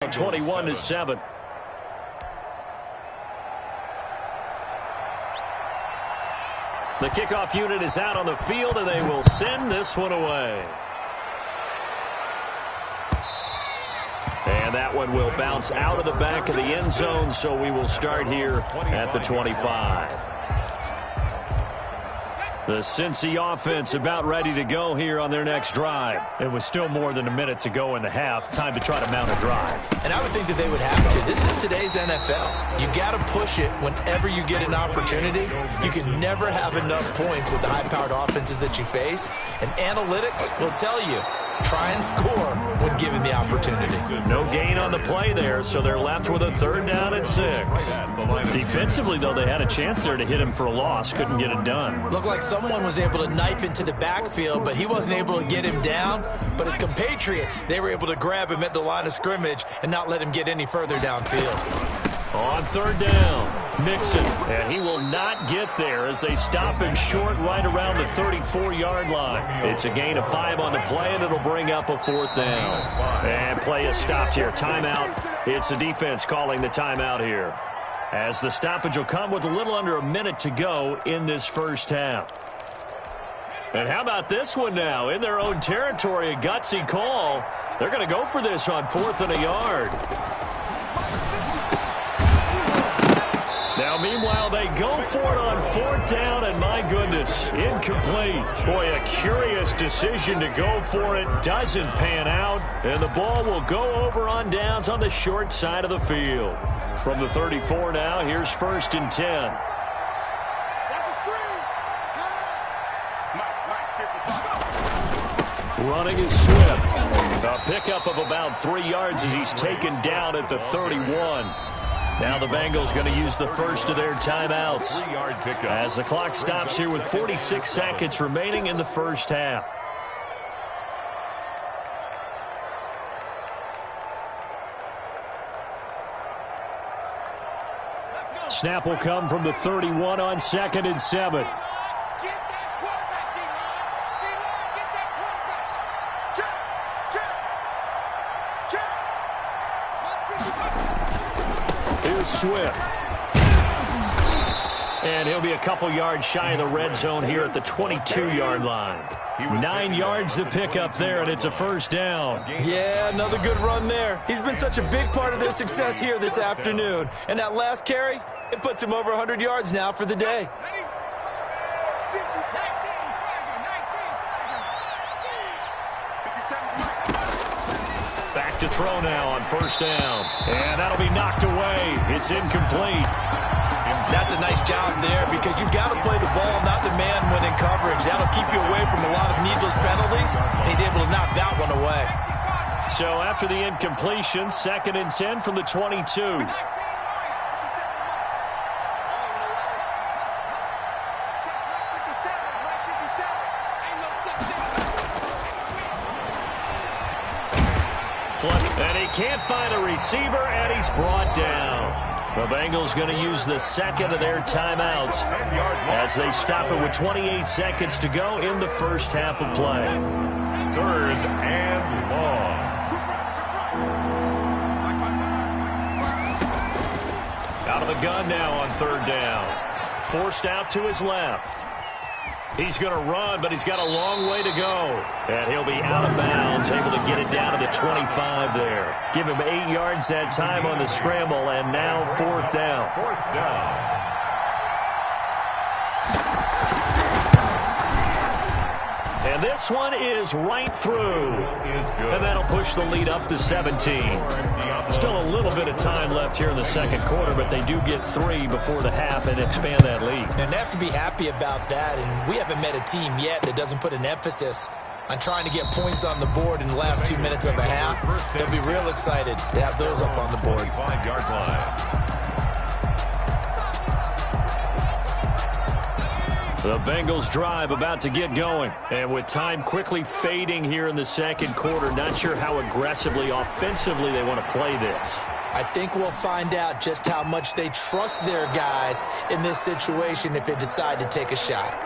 21-7. The kickoff unit is out on the field, and they will send this one away. And that one will bounce out of the back of the end zone, so we will start here at the 25. The Cincy offense about ready to go here on their next drive. It was still more than a minute to go in the half. Time to try to mount a drive. And I would think that they would have to. This is today's NFL. You got to push it whenever you get an opportunity. You can never have enough points with the high-powered offenses that you face. And analytics will tell you, try and score when given the opportunity. No gain on the play there, so they're left with a 3rd down and 6. Defensively, though, they had a chance there to hit him for a loss. Couldn't get it done. Looked like someone was able to knife into the backfield, but he wasn't able to get him down. But his compatriots, they were able to grab him at the line of scrimmage and not let him get any further downfield. On 3rd down, Mixon, and he will not get there as they stop him short right around the 34-yard line. It's a gain of 5 on the play, and it'll bring up a 4th down. And play is stopped here. Timeout. It's the defense calling the timeout here, as the stoppage will come with a little under a minute to go in this first half. And how about this one now? In their own territory, a gutsy call. They're going to go for this on 4th and a yard. Now, meanwhile, they go for it on 4th down, and my goodness, incomplete. Boy, a curious decision to go for it. Doesn't pan out, and the ball will go over on downs on the short side of the field. From the 34 now, here's 1st and 10. Running is Swift. A pickup of about 3 yards as he's taken down at the 31. Now the Bengals going to use the first of their timeouts as the clock stops here with 46 seconds remaining in the first half. Snap will come from the 31 on 2nd and 7. Swift. And he'll be a couple yards shy of the red zone here at the 22-yard line. 9 yards to pick up there, and it's a 1st down. Yeah, another good run there. He's been such a big part of their success here this afternoon. And that last carry, it puts him over 100 yards now for the day. Back to throw now on 1st down. And that'll be knocked away. It's incomplete. That's a nice job there because you've got to play the ball, not the man when in coverage. That'll keep you away from a lot of needless penalties. And he's able to knock that one away. So after the incompletion, 2nd and 10 from the 22. And he can't find a receiver, and he's brought down. The Bengals going to use the 2nd of their timeouts as they stop it with 28 seconds to go in the first half of play. 3rd and long. Out of the gun now on 3rd down. Forced out to his left. He's going to run, but he's got a long way to go. And he'll be out of bounds, able to get it down to the 25 there. Give him 8 yards that time on the scramble, and now 4th down. 4th down. And this one is right through. And that'll push the lead up to 17. Still a little bit of time left here in the 2nd quarter, but they do get 3 before the half and expand that lead. And they have to be happy about that. And we haven't met a team yet that doesn't put an emphasis on trying to get points on the board in the last 2 minutes of a half. They'll be real excited to have those up on the board. 5-yard line. The Bengals drive about to get going. And with time quickly fading here in the 2nd quarter, not sure how aggressively, offensively they want to play this. I think we'll find out just how much they trust their guys in this situation if they decide to take a shot.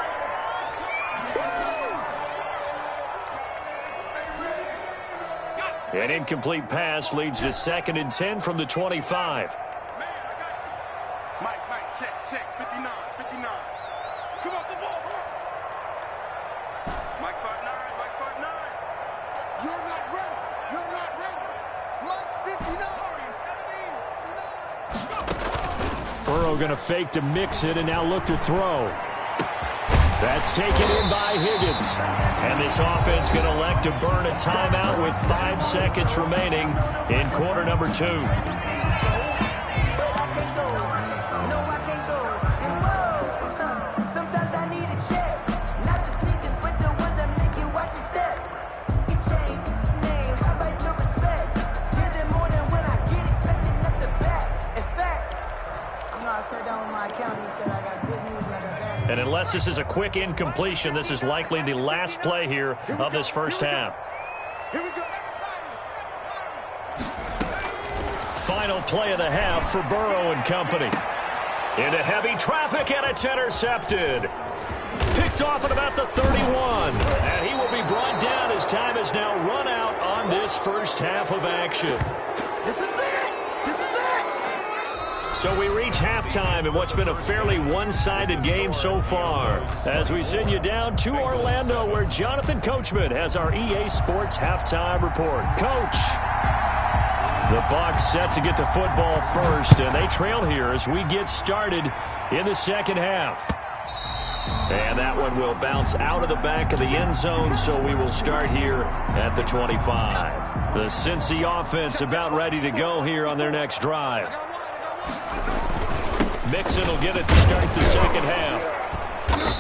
An incomplete pass leads to 2nd and 10 from the 25. Mike, check. 59. Come off the ball. Mike 5'9". You're not ready. Mike's 59. Burrow going to fake to mix it and now look to throw. That's taken in by Higgins. And this offense going to elect to burn a timeout with 5 seconds remaining in quarter number 2. And unless this is a quick incompletion, this is likely the last play here of this first half. Final play of the half for Burrow and company. Into heavy traffic, and it's intercepted. Picked off at about the 31. And he will be brought down as time has now run out on this first half of action. This is it. So we reach halftime in what's been a fairly one-sided game so far, as we send you down to Orlando, where Jonathan Coachman has our EA Sports halftime report. Coach, the Bucs set to get the football first, and they trail here as we get started in the second half. And that one will bounce out of the back of the end zone, so we will start here at the 25. The Cincy offense about ready to go here on their next drive. Mixon will get it to start the second half.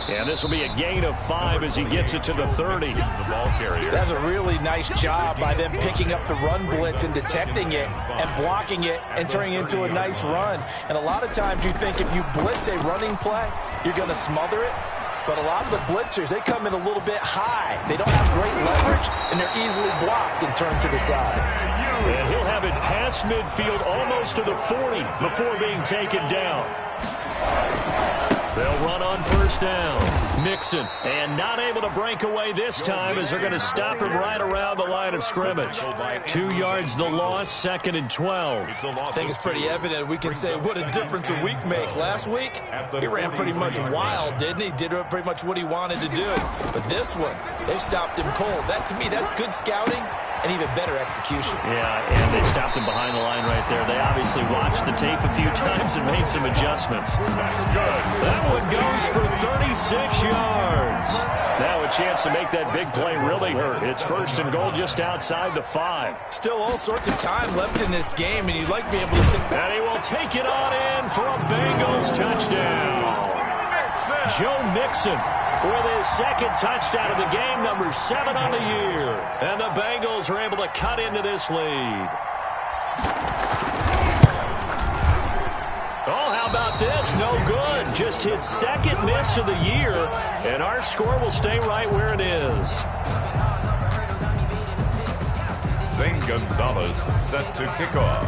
And this will be a gain of 5 as he gets it to the 30. The ball carrier. That's a really nice job by them picking up the run blitz and detecting it and blocking it and turning it into a nice run. And a lot of times you think if you blitz a running play, you're going to smother it. But a lot of the blitzers, they come in a little bit high. They don't have great leverage, and they're easily blocked and turned to the side. And he'll have it past midfield almost to the 40 before being taken down. They'll run on first down. Mixon, and not able to break away this time as they're going to stop him right around the line of scrimmage. 2 yards the loss, 2nd and 12. I think it's pretty evident. We can say what a difference a week makes. Last week, he ran pretty much wild, didn't he? Did pretty much what he wanted to do. But this one, they stopped him cold. That, to me, that's good scouting and even better execution. Yeah, and they stopped him behind the line right there. They obviously watched the tape a few times and made some adjustments. That one goes for 36 yards. Now a chance to make that big play really hurt. It's 1st and goal just outside the 5. Still all sorts of time left in this game, and you'd like to be able to sit. And he will take it on in for a Bengals touchdown. Joe Mixon with his 2nd touchdown of the game, number 7 on the year. And the Bengals are able to cut into this lead. Oh, how about this? No good. Just his 2nd miss of the year, and our score will stay right where it is. Zane Gonzalez set to kick off.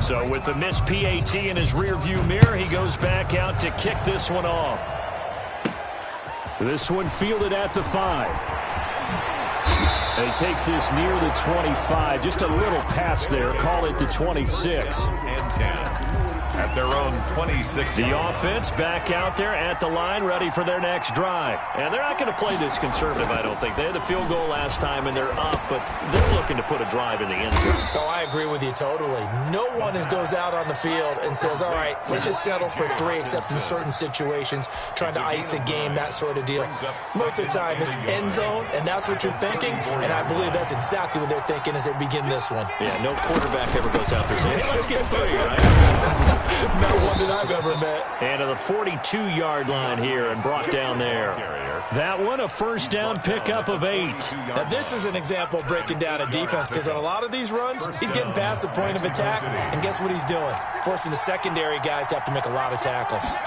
So with the missed PAT in his rearview mirror, he goes back out to kick this one off. This one fielded at the 5. And he takes this near the 25. Just a little pass there. Call it the 26. And 10. At their own 26. The offense back out there at the line, ready for their next drive. And they're not going to play this conservative, I don't think. They had the field goal last time, and they're up, but they're looking to put a drive in the end zone. Oh, I agree with you totally. No one goes out on the field and says, all right, let's just settle for 3, except in certain situations, trying to ice a game, that sort of deal. Most of the time, it's end zone, and that's what you're thinking, and I believe that's exactly what they're thinking as they begin this one. Yeah, no quarterback ever goes out there saying, hey, let's get 3, right? Not one that I've ever met. And to the 42-yard line here and brought down there. That one, a first down pickup of 8. Now, this is an example of breaking down a defense, because on a lot of these runs, he's getting past the point of attack, and guess what he's doing? Forcing the secondary guys to have to make a lot of tackles.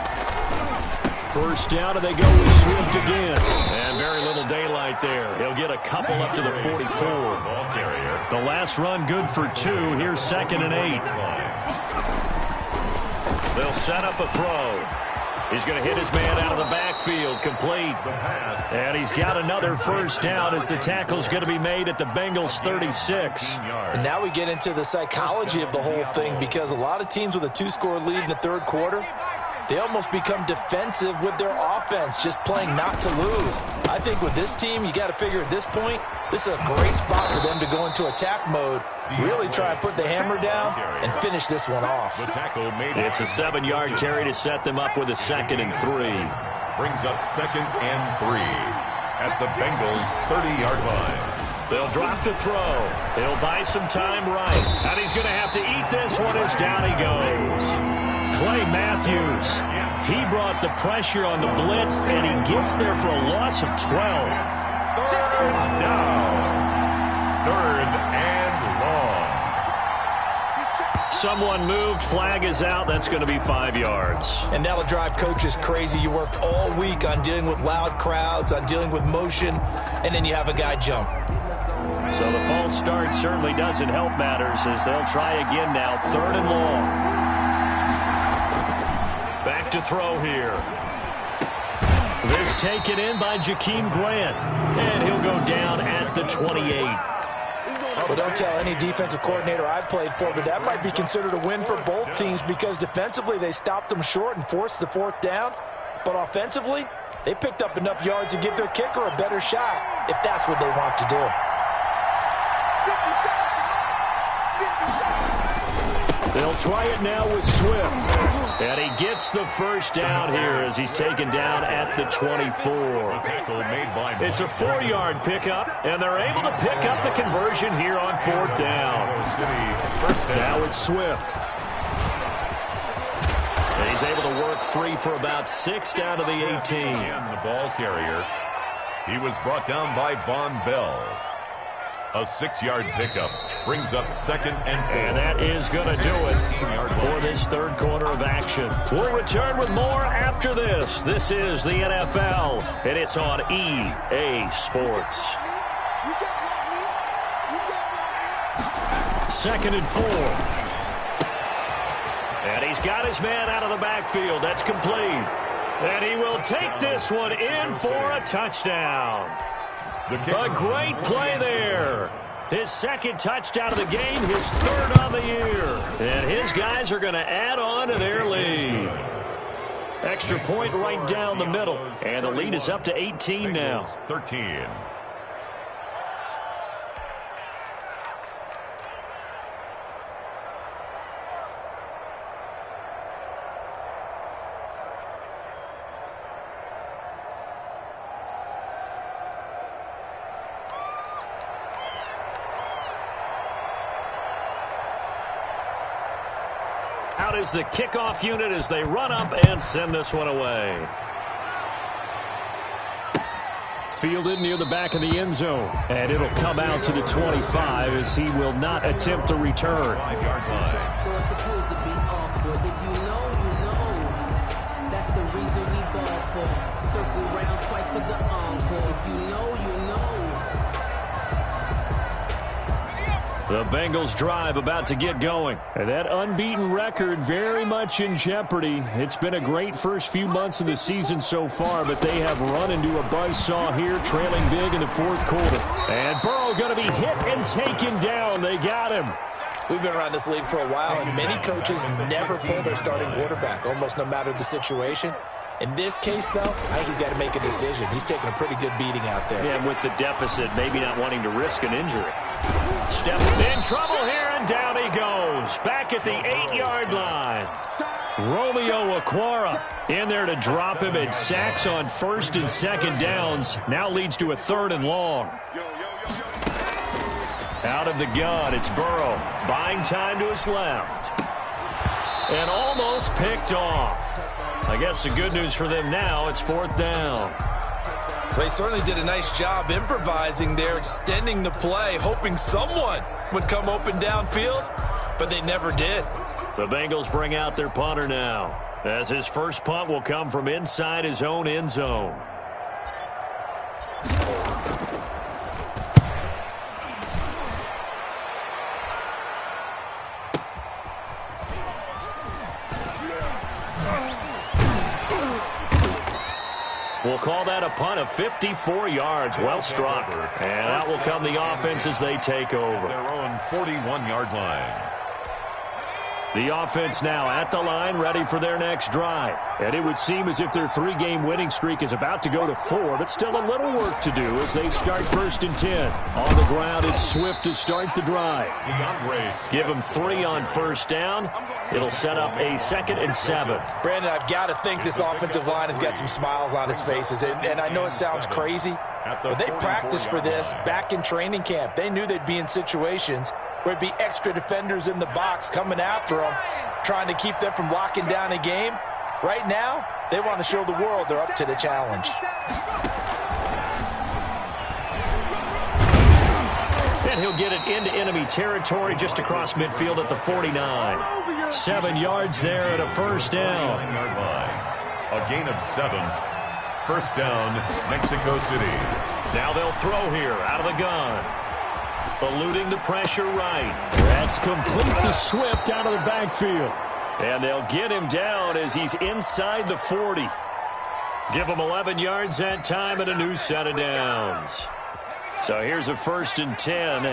First down, and they go with Swift again. And very little daylight there. He'll get a couple up to the 44. The last run good for 2. Here's 2nd and 8. They'll set up a throw. He's going to hit his man out of the backfield, complete. And he's got another first down as the tackle's going to be made at the Bengals' 36. And now we get into the psychology of the whole thing, because a lot of teams with a 2-score lead in the third quarter, they almost become defensive with their offense, just playing not to lose. I think with this team, you got to figure at this point, this is a great spot for them to go into attack mode, really try and put the hammer down and finish this one off. It's a 7-yard carry to set them up with a 2nd and 3. Brings up 2nd and 3 at the Bengals' 30-yard line. They'll drop the throw. He'll buy some time right. And he's going to have to eat this one as down he goes. Clay Matthews, he brought the pressure on the blitz, and he gets there for a loss of 12. Third down. 3rd and long. Someone moved. Flag is out. That's going to be 5 yards. And that'll drive coaches crazy. You work all week on dealing with loud crowds, on dealing with motion, and then you have a guy jump. So the false start certainly doesn't help matters as they'll try again now. 3rd and long. Back to throw here. This taken in by Jakeem Grant. And he'll go down at the 28. Well, don't tell any defensive coordinator I've played for, but that might be considered a win for both teams, because defensively they stopped them short and forced the 4th down. But offensively, they picked up enough yards to give their kicker a better shot if that's what they want to do. They'll try it now with Swift. And he gets the first down here as he's taken down at the 24. It's a 4-yard pickup, and they're able to pick up the conversion here on 4th down. Now it's Swift. And he's able to work free for about 6 down to the 18. The ball carrier. He was brought down by Von Bell. A 6-yard pickup brings up 2nd and 4. And that is going to do it for this third quarter of action. We'll return with more after this. This is the NFL, and it's on EA Sports. 2nd and 4. And he's got his man out of the backfield. That's complete. And he will take this one in for a touchdown. A great play there. His 2nd touchdown of the game, his 3rd on the year. And his guys are going to add on to their lead. Extra point right down the middle. And the lead is up to 18 now. 13. Out is the kickoff unit as they run up and send this one away. Fielded near the back of the end zone. And it'll come out to the 25 as he will not attempt to return. 5-yard line. It's supposed to be awkward. If you know, you know. That's the reason we ball for. Circle round twice for the encore. If you know, you know. The Bengals drive about to get going. And that unbeaten record very much in jeopardy. It's been a great first few months of the season so far, but they have run into a buzzsaw here, trailing big in the 4th quarter. And Burrow going to be hit and taken down. They got him. We've been around this league for a while, and many coaches never pull their starting quarterback, almost no matter the situation. In this case, though, I think he's got to make a decision. He's taking a pretty good beating out there. Yeah, and with the deficit, maybe not wanting to risk an injury. Step in trouble here, and down he goes. Back at the 8-yard line. Romeo Okwara in there to drop him. It sacks on 1st and 2nd downs. Now leads to a 3rd and long. Out of the gun, it's Burrow. Buying time to his left. And almost picked off. I guess the good news for them now, it's 4th down. They certainly did a nice job improvising there, extending the play, hoping someone would come open downfield, but they never did. The Bengals bring out their punter now, as his first punt will come from inside his own end zone. We'll call that a punt of 54 yards. Well struck. And out will come the offense as they take over. Their own 41-yard line. The offense now at the line, ready for their next drive. And it would seem as if their 3-game winning streak is about to go to 4, but still a little work to do as they start 1st and 10. On the ground, it's Swift to start the drive. Give them 3 on 1st down. It'll set up a 2nd and 7. Brandon, I've got to think this offensive line has got some smiles on its faces. And I know it sounds crazy, but they practiced for this back in training camp. They knew they'd be in situations where it'd be extra defenders in the box coming after them, trying to keep them from locking down a game. Right now, they want to show the world they're up to the challenge. And he'll get it into enemy territory just across midfield at the 49. 7 yards there at a 1st down. A gain of 7. 1st down, Mexico City. Now they'll throw here out of the gun. Eluding the pressure right. That's complete to Swift out of the backfield. And they'll get him down as he's inside the 40. Give him 11 yards that time and a new set of downs. So here's a 1st and 10.